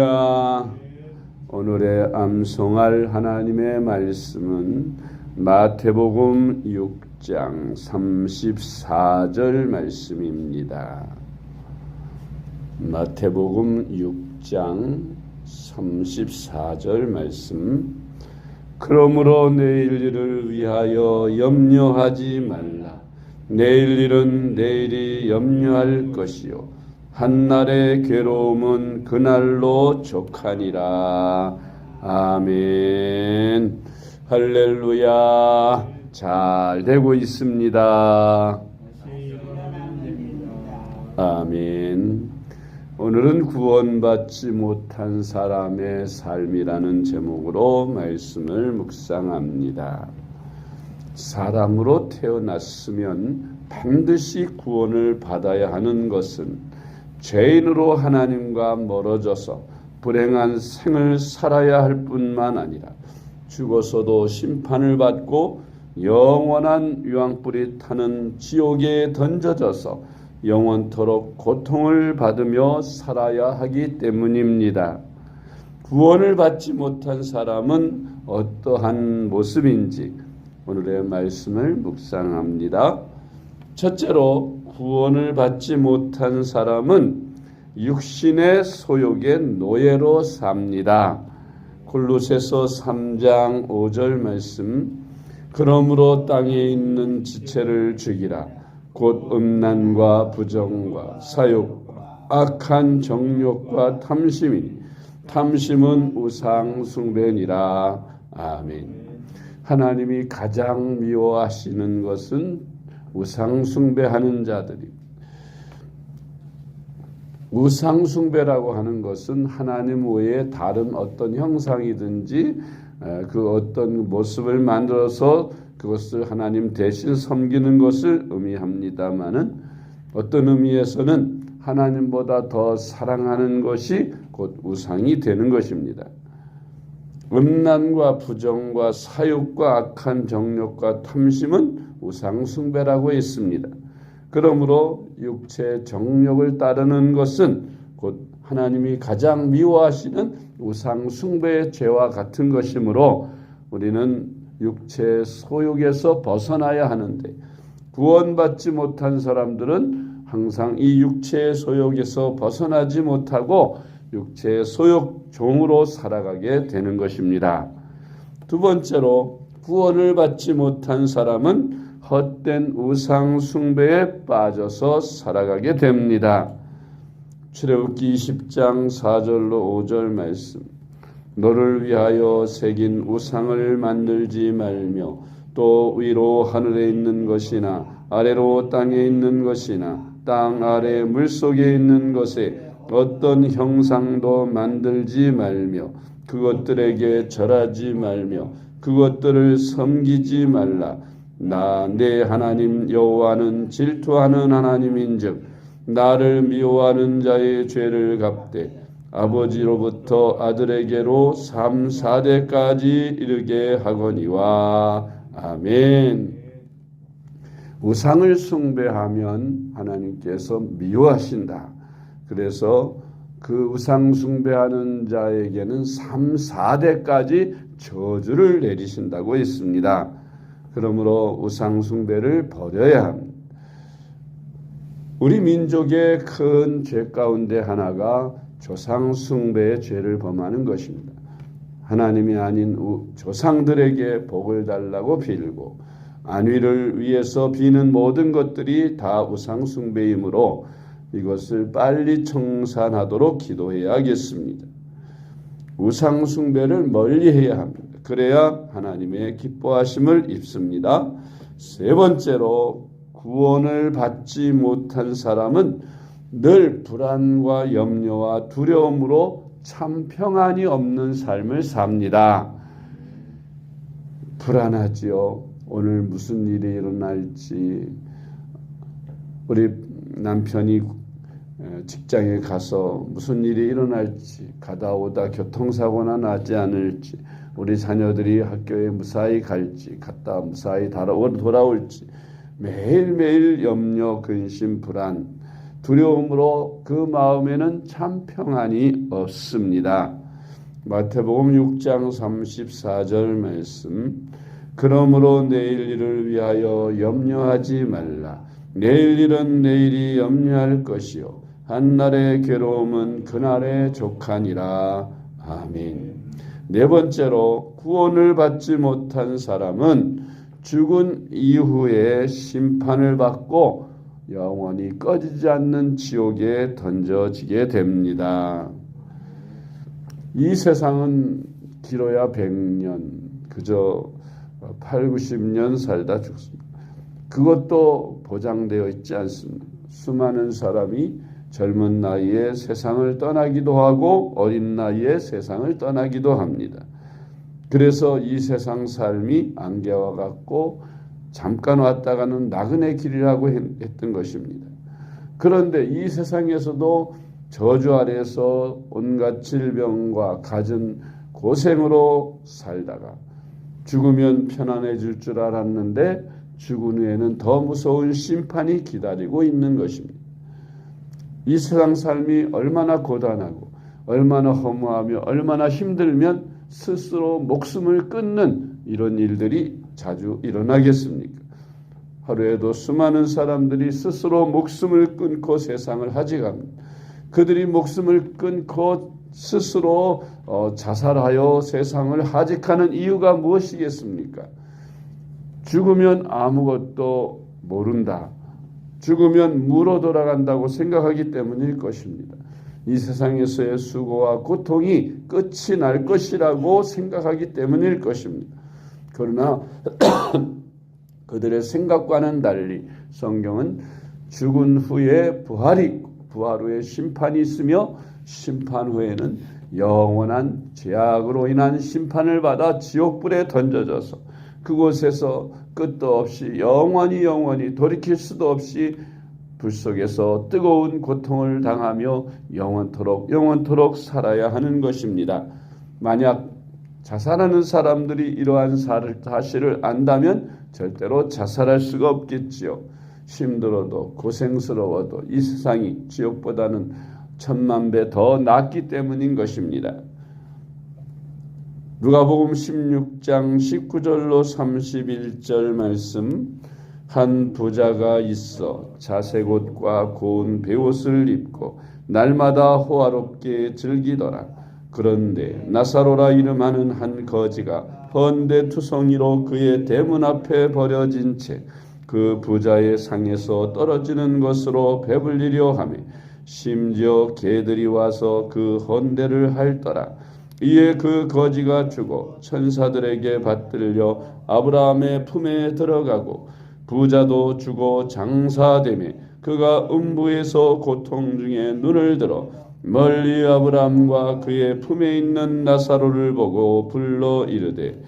할렐루야. 오늘의 암송할 하나님의 말씀은 마태복음 6장 34절 말씀입니다. 마태복음 6장 34절 말씀. 그러므로 내일 일을 위하여 염려하지 말라. 내일 일은 내일이 염려할 것이요 한날의 괴로움은 그날로 족하니라. 아멘. 할렐루야. 잘 되고 있습니다. 아멘. 오늘은 구원받지 못한 사람의 삶이라는 제목으로 말씀을 묵상합니다. 사람으로 태어났으면 반드시 구원을 받아야 하는 것은 죄인으로 하나님과 멀어져서 불행한 생을 살아야 할 뿐만 아니라 죽어서도 심판을 받고 영원한 유황불이 타는 지옥에 던져져서 영원토록 고통을 받으며 살아야 하기 때문입니다. 구원을 받지 못한 사람은 어떠한 모습인지 오늘의 말씀을 묵상합니다. 첫째로 구원을 받지 못한 사람은 육신의 소욕의 노예로 삽니다. 골로새서 3장 5절 말씀. 그러므로 땅에 있는 지체를 죽이라. 곧 음란과 부정과 사욕과 악한 정욕과 탐심이니 탐심은 우상 숭배니라. 아멘. 하나님이 가장 미워하시는 것은 우상 숭배하는 자들이. 우상 숭배라고 하는 것은 하나님 외에 다른 어떤 형상이든지 그 어떤 모습을 만들어서 그것을 하나님 대신 섬기는 것을 의미합니다마는 어떤 의미에서는 하나님보다 더 사랑하는 것이 곧 우상이 되는 것입니다. 음란과 부정과 사욕과 악한 정욕과 탐심은 우상 숭배라고 했습니다. 그러므로 육체 정욕을 따르는 것은 곧 하나님이 가장 미워하시는 우상 숭배의 죄와 같은 것이므로 우리는 육체 소욕에서 벗어나야 하는데 구원받지 못한 사람들은 항상 이 육체의 소욕에서 벗어나지 못하고 육체의 소욕 종으로 살아가게 되는 것입니다. 두 번째로 구원을 받지 못한 사람은 헛된 우상 숭배에 빠져서 살아가게 됩니다. 출애굽기 20장 4절로 5절 말씀. 너를 위하여 새긴 우상을 만들지 말며 또 위로 하늘에 있는 것이나 아래로 땅에 있는 것이나 땅 아래 물속에 있는 것에 어떤 형상도 만들지 말며 그것들에게 절하지 말며 그것들을 섬기지 말라. 나 내 하나님 여호와는 질투하는 하나님인즉 나를 미워하는 자의 죄를 갚되 아버지로부터 아들에게로 3, 4대까지 이르게 하거니와. 아멘. 우상을 숭배하면 하나님께서 미워하신다. 그래서 그 우상 숭배하는 자에게는 3, 4대까지 저주를 내리신다고 했습니다. 그러므로 우상 숭배를 버려야 합니다. 우리 민족의 큰 죄 가운데 하나가 조상 숭배의 죄를 범하는 것입니다. 하나님이 아닌 조상들에게 복을 달라고 빌고 안위를 위해서 비는 모든 것들이 다 우상 숭배이므로 이것을 빨리 청산하도록 기도해야겠습니다. 우상 숭배를 멀리해야 합니다. 그래야 하나님의 기뻐하심을 입습니다. 세 번째로 구원을 받지 못한 사람은 늘 불안과 염려와 두려움으로 참 평안이 없는 삶을 삽니다. 불안하지요. 오늘 무슨 일이 일어날지. 우리 남편이 직장에 가서 무슨 일이 일어날지, 가다 오다 교통사고나 나지 않을지, 우리 자녀들이 학교에 무사히 갈지, 갔다 무사히 돌아올지 매일매일 염려, 근심, 불안, 두려움으로 그 마음에는 참 평안이 없습니다. 마태복음 6장 34절 말씀. 그러므로 내일 일을 위하여 염려하지 말라. 내일 일은 내일이 염려할 것이요 한날의 괴로움은 그날의 족하니라. 아멘. 네 번째로, 구원을 받지 못한 사람은 죽은 이후에 심판을 받고 영원히 꺼지지 않는 지옥에 던져지게 됩니다. 이 세상은 길어야 100년, 그저 8, 90년 살다 죽습니다. 그것도 보장되어 있지 않습니다. 수많은 사람이 젊은 나이에 세상을 떠나기도 하고 어린 나이에 세상을 떠나기도 합니다. 그래서 이 세상 삶이 안개와 같고 잠깐 왔다가는 나그네 길이라고 했던 것입니다. 그런데 이 세상에서도 저주 아래에서 온갖 질병과 갖은 고생으로 살다가 죽으면 편안해질 줄 알았는데 죽은 후에는 더 무서운 심판이 기다리고 있는 것입니다. 이 세상 삶이 얼마나 고단하고 얼마나 허무하며 얼마나 힘들면 스스로 목숨을 끊는 이런 일들이 자주 일어나겠습니까? 하루에도 수많은 사람들이 스스로 목숨을 끊고 세상을 하직합니다. 그들이 목숨을 끊고 스스로 자살하여 세상을 하직하는 이유가 무엇이겠습니까? 죽으면 아무것도 모른다. 죽으면 무로 돌아간다고 생각하기 때문일 것입니다. 이 세상에서의 수고와 고통이 끝이 날 것이라고 생각하기 때문일 것입니다. 그러나 그들의 생각과는 달리 성경은 죽은 후에 부활이 있고 부활 후에 심판이 있으며 심판 후에는 영원한 죄악으로 인한 심판을 받아 지옥불에 던져져서 그곳에서 끝도 없이 영원히 돌이킬 수도 없이 불 속에서 뜨거운 고통을 당하며 영원토록 살아야 하는 것입니다. 만약 자살하는 사람들이 이러한 사실을 안다면 절대로 자살할 수가 없겠지요. 힘들어도 고생스러워도 이 세상이 지옥보다는 1000만 배 더 낫기 때문인 것입니다. 누가복음 16장 19절로 31절 말씀. 한 부자가 있어 자색 옷과 고운 베옷을 입고 날마다 호화롭게 즐기더라. 그런데 나사로라 이름하는 한 거지가 번대투성이로 그의 대문 앞에 버려진 채 그 부자의 상에서 떨어지는 것으로 배불리려 하며 심지어 개들이 와서 그 헌대를 핥더라. 이에 그 거지가 죽어 천사들에게 받들려 아브라함의 품에 들어가고 부자도 죽어 장사되매 그가 음부에서 고통 중에 눈을 들어 멀리 아브라함과 그의 품에 있는 나사로를 보고 불러 이르되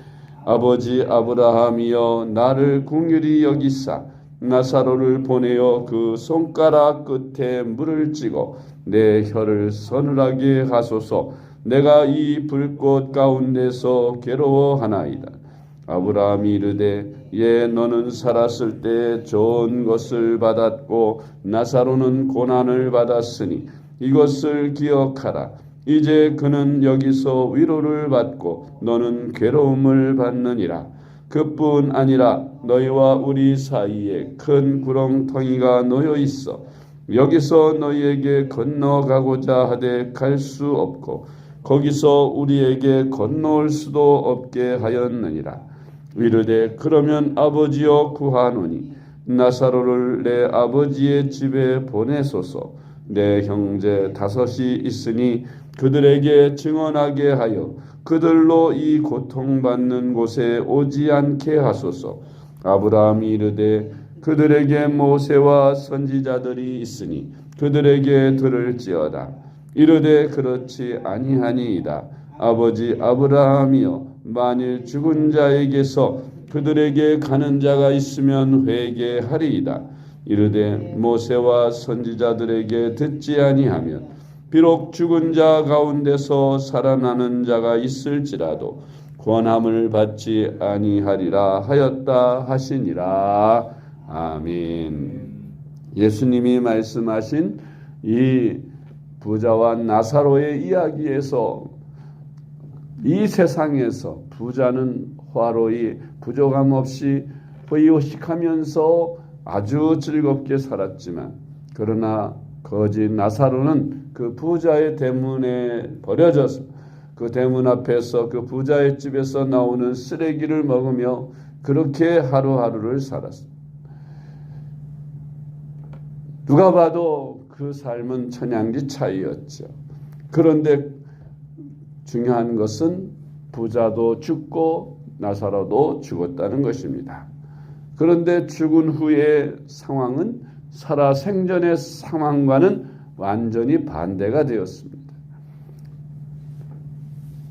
아버지 아브라함이여 나를 긍휼히 여기사 나사로를 보내어 그 손가락 끝에 물을 찌고 내 혀를 서늘하게 하소서. 내가 이 불꽃 가운데서 괴로워하나이다. 아브라함이 이르되 예 너는 살았을 때 좋은 것을 받았고 나사로는 고난을 받았으니 이것을 기억하라. 이제 그는 여기서 위로를 받고 너는 괴로움을 받느니라. 그뿐 아니라 너희와 우리 사이에 큰 구렁텅이가 놓여 있어 여기서 너희에게 건너가고자 하되 갈 수 없고 거기서 우리에게 건너올 수도 없게 하였느니라. 이르되 그러면 아버지여 구하노니 나사로를 내 아버지의 집에 보내소서. 내 형제 5이 있으니 그들에게 증언하게 하여 그들로 이 고통받는 곳에 오지 않게 하소서. 아브라함이 이르되 그들에게 모세와 선지자들이 있으니 그들에게 들을지어다. 이르되 그렇지 아니하니이다. 아버지 아브라함이여 만일 죽은 자에게서 그들에게 가는 자가 있으면 회개하리이다. 이르되 모세와 선지자들에게 듣지 아니하면 비록 죽은 자 가운데서 살아나는 자가 있을지라도 권함을 받지 아니하리라 하였다 하시니라. 아멘. 예수님이 말씀하신 이 부자와 나사로의 이야기에서 이 세상에서 부자는 화로이 부족함 없이 호의호식하면서 아주 즐겁게 살았지만, 그러나 거지 나사로는 그 부자의 대문에 버려져서 그 대문 앞에서 그 부자의 집에서 나오는 쓰레기를 먹으며 그렇게 하루하루를 살았습니다. 누가 봐도 그 삶은 천양지 차이였죠. 그런데 중요한 것은 부자도 죽고 나사로도 죽었다는 것입니다. 그런데 죽은 후의 상황은 살아생전의 상황과는 완전히 반대가 되었습니다.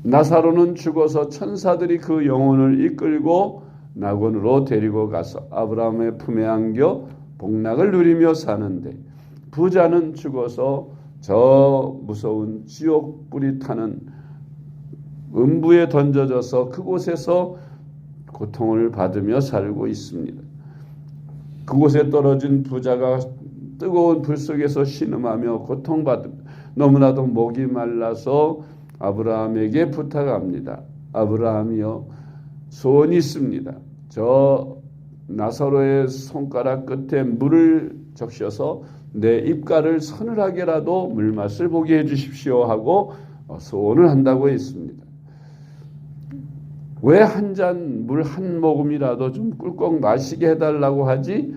나사로는 죽어서 천사들이 그 영혼을 이끌고 낙원으로 데리고 가서 아브라함의 품에 안겨 복락을 누리며 사는데, 부자는 죽어서 저 무서운 지옥 불이 타는 음부에 던져져서 그곳에서 고통을 받으며 살고 있습니다. 그곳에 떨어진 부자가 뜨거운 불 속에서 신음하며 고통받으며 너무나도 목이 말라서 아브라함에게 부탁합니다. 아브라함이여, 소원이 있습니다. 저 나사로의 손가락 끝에 물을 적셔서 내 입가를 서늘하게라도 물맛을 보게 해주십시오 하고 소원을 한다고 했습니다. 왜 한 잔 물 한 모금이라도 좀 꿀꺽 마시게 해달라고 하지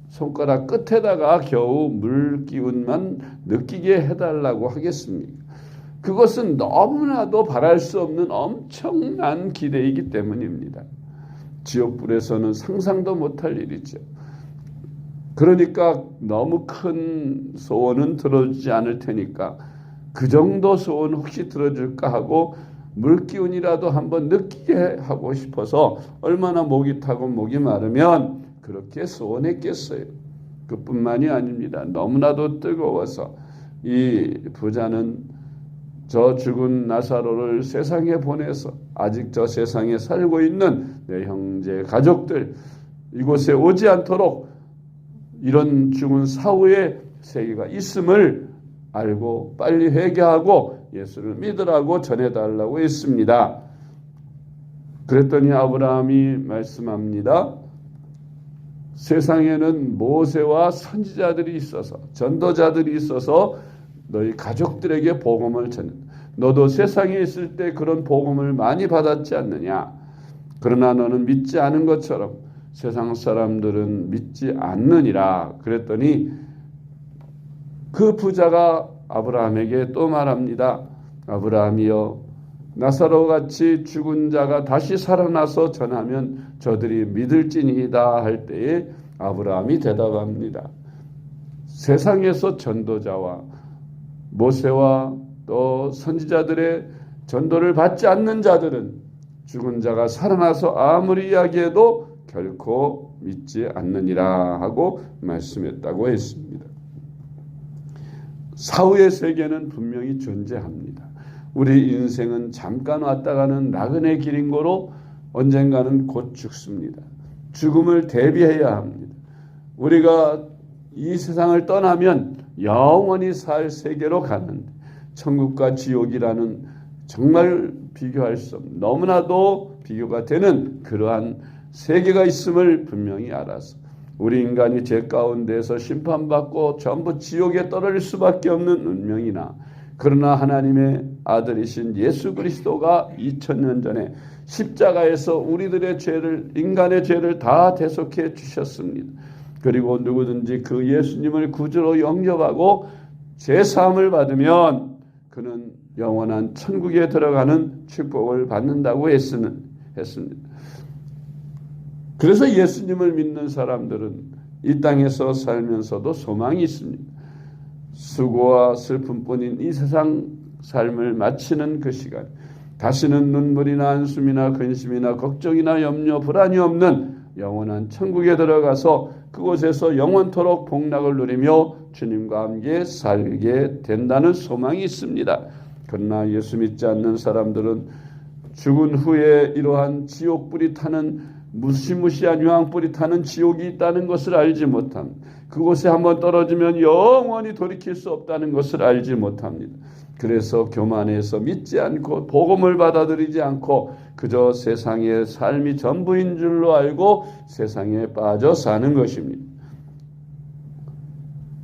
손가락 끝에다가 겨우 물 기운만 느끼게 해달라고 하겠습니까? 그것은 너무나도 바랄 수 없는 엄청난 기대이기 때문입니다. 지옥불에서는 상상도 못할 일이죠. 그러니까 너무 큰 소원은 들어주지 않을 테니까 그 정도 소원 혹시 들어줄까 하고 물기운이라도 한번 느끼게 하고 싶어서 얼마나 목이 타고 목이 마르면 그렇게 소원했겠어요. 그뿐만이 아닙니다. 너무나도 뜨거워서 이 부자는 저 죽은 나사로를 세상에 보내서 아직 저 세상에 살고 있는 내 형제 가족들 이곳에 오지 않도록 이런 죽은 사후의 세계가 있음을 알고 빨리 회개하고 예수를 믿으라고 전해달라고 했습니다. 그랬더니 아브라함이 말씀합니다. 세상에는 모세와 선지자들이 있어서 전도자들이 있어서 너희 가족들에게 복음을 전한다. 너도 세상에 있을 때 그런 복음을 많이 받았지 않느냐. 그러나 너는 믿지 않은 것처럼 세상 사람들은 믿지 않느니라. 그랬더니 그 부자가 아브라함에게 또 말합니다. 아브라함이여, 나사로같이 죽은 자가 다시 살아나서 전하면 저들이 믿을지니이다 할 때에 아브라함이 대답합니다. 세상에서 전도자와 모세와 또 선지자들의 전도를 받지 않는 자들은 죽은 자가 살아나서 아무리 이야기해도 결코 믿지 않느니라 하고 말씀했다고 했습니다. 사후의 세계는 분명히 존재합니다. 우리 인생은 잠깐 왔다 가는 나그네 길인 거로 언젠가는 곧 죽습니다. 죽음을 대비해야 합니다. 우리가 이 세상을 떠나면 영원히 살 세계로 가는데 천국과 지옥이라는 정말 비교할 수 없는 너무나도 비교가 되는 그러한 세계가 있음을 분명히 알아서 우리 인간이 죄 가운데서 심판받고 전부 지옥에 떨어질 수밖에 없는 운명이나 그러나 하나님의 아들이신 예수 그리스도가 2000년 전에 십자가에서 우리들의 죄를 인간의 죄를 다 대속해 주셨습니다. 그리고 누구든지 그 예수님을 구주로 영접하고 제사함을 받으면 그는 영원한 천국에 들어가는 축복을 받는다고 했습니다. 그래서 예수님을 믿는 사람들은 이 땅에서 살면서도 소망이 있습니다. 수고와 슬픔뿐인 이 세상 삶을 마치는 그 시간, 다시는 눈물이나 한숨이나 근심이나 걱정이나 염려, 불안이 없는 영원한 천국에 들어가서 그곳에서 영원토록 복락을 누리며 주님과 함께 살게 된다는 소망이 있습니다. 그러나 예수 믿지 않는 사람들은 죽은 후에 이러한 지옥불이 타는 무시무시한 유황불이 타는 지옥이 있다는 것을 알지 못합니다. 그곳에 한번 떨어지면 영원히 돌이킬 수 없다는 것을 알지 못합니다. 그래서 교만해서 믿지 않고 복음을 받아들이지 않고 그저 세상의 삶이 전부인 줄로 알고 세상에 빠져 사는 것입니다.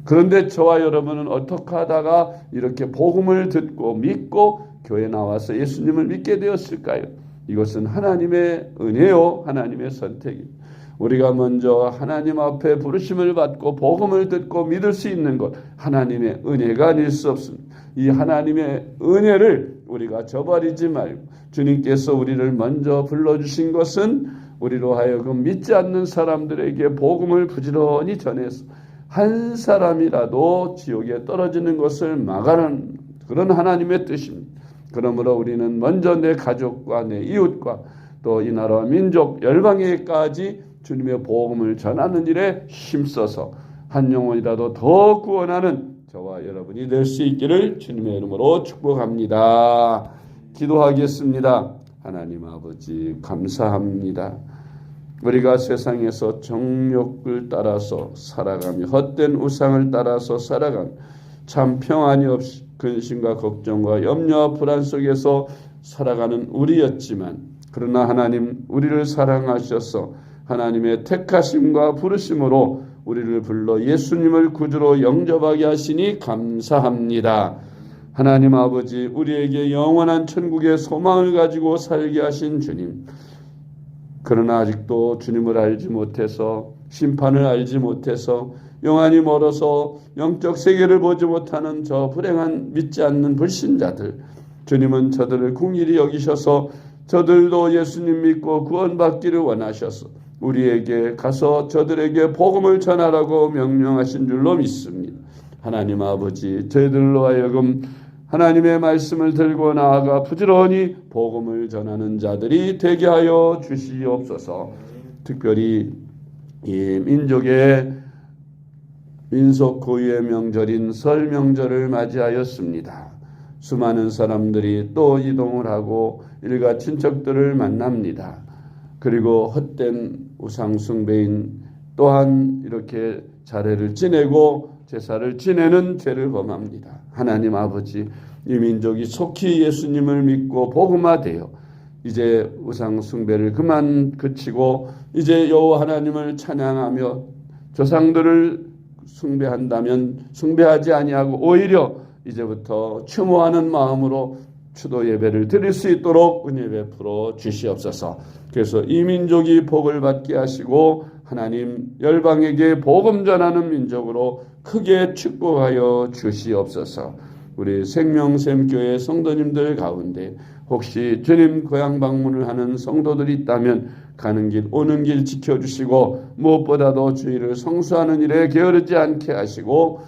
그런데 저와 여러분은 어떻게 하다가 이렇게 복음을 듣고 믿고 교회 나와서 예수님을 믿게 되었을까요? 이것은 하나님의 은혜요, 하나님의 선택입니다. 우리가 먼저 하나님 앞에 부르심을 받고 복음을 듣고 믿을 수 있는 것, 하나님의 은혜가 아닐 수 없습니다. 이 하나님의 은혜를 우리가 저버리지 말고 주님께서 우리를 먼저 불러주신 것은 우리로 하여금 믿지 않는 사람들에게 복음을 부지런히 전해서 한 사람이라도 지옥에 떨어지는 것을 막아는 그런 하나님의 뜻입니다. 그러므로 우리는 먼저 내 가족과 내 이웃과 또 이 나라와 민족 열방에까지 주님의 복음을 전하는 일에 힘써서 한 영혼이라도 더 구원하는 저와 여러분이 될 수 있기를 주님의 이름으로 축복합니다. 기도하겠습니다. 하나님 아버지 감사합니다. 우리가 세상에서 정욕을 따라서 살아가며 헛된 우상을 따라서 살아가며 참 평안이 없이 근심과 걱정과 염려와 불안 속에서 살아가는 우리였지만 그러나 하나님 우리를 사랑하셔서 하나님의 택하심과 부르심으로 우리를 불러 예수님을 구주로 영접하게 하시니 감사합니다. 하나님 아버지 우리에게 영원한 천국의 소망을 가지고 살게 하신 주님, 그러나 아직도 주님을 알지 못해서 심판을 알지 못해서 영안이 멀어서 영적 세계를 보지 못하는 저 불행한 믿지 않는 불신자들, 주님은 저들을 긍휼히 여기셔서 저들도 예수님 믿고 구원받기를 원하셔서 우리에게 가서 저들에게 복음을 전하라고 명령하신 줄로 믿습니다. 하나님 아버지 저희들로 하여금 하나님의 말씀을 들고 나아가 부지런히 복음을 전하는 자들이 되게 하여 주시옵소서. 특별히 이 민족의 민속 고유의 명절인 설 명절을 맞이하였습니다. 수많은 사람들이 또 이동을 하고 일가 친척들을 만납니다. 그리고 헛된 우상숭배인 또한 이렇게 자례를 지내고 제사를 지내는 죄를 범합니다. 하나님 아버지 이 민족이 속히 예수님을 믿고 복음화되어 이제 우상숭배를 그만 그치고 이제 여호와 하나님을 찬양하며 조상들을 숭배한다면 숭배하지 아니하고 오히려 이제부터 추모하는 마음으로 추도 예배를 드릴 수 있도록 은혜 베풀어 주시옵소서. 그래서 이 민족이 복을 받게 하시고 하나님 열방에게 복음 전하는 민족으로 크게 축복하여 주시옵소서. 우리 생명샘교회 성도님들 가운데 혹시 주님 고향 방문을 하는 성도들이 있다면 가는 길 오는 길 지켜주시고 무엇보다도 주의를 성수하는 일에 게으르지 않게 하시고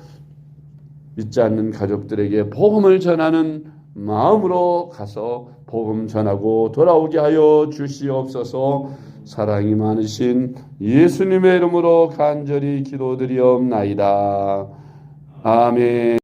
믿지 않는 가족들에게 복음을 전하는 마음으로 가서 복음 전하고 돌아오게 하여 주시옵소서. 사랑이 많으신 예수님의 이름으로 간절히 기도드리옵나이다. 아멘.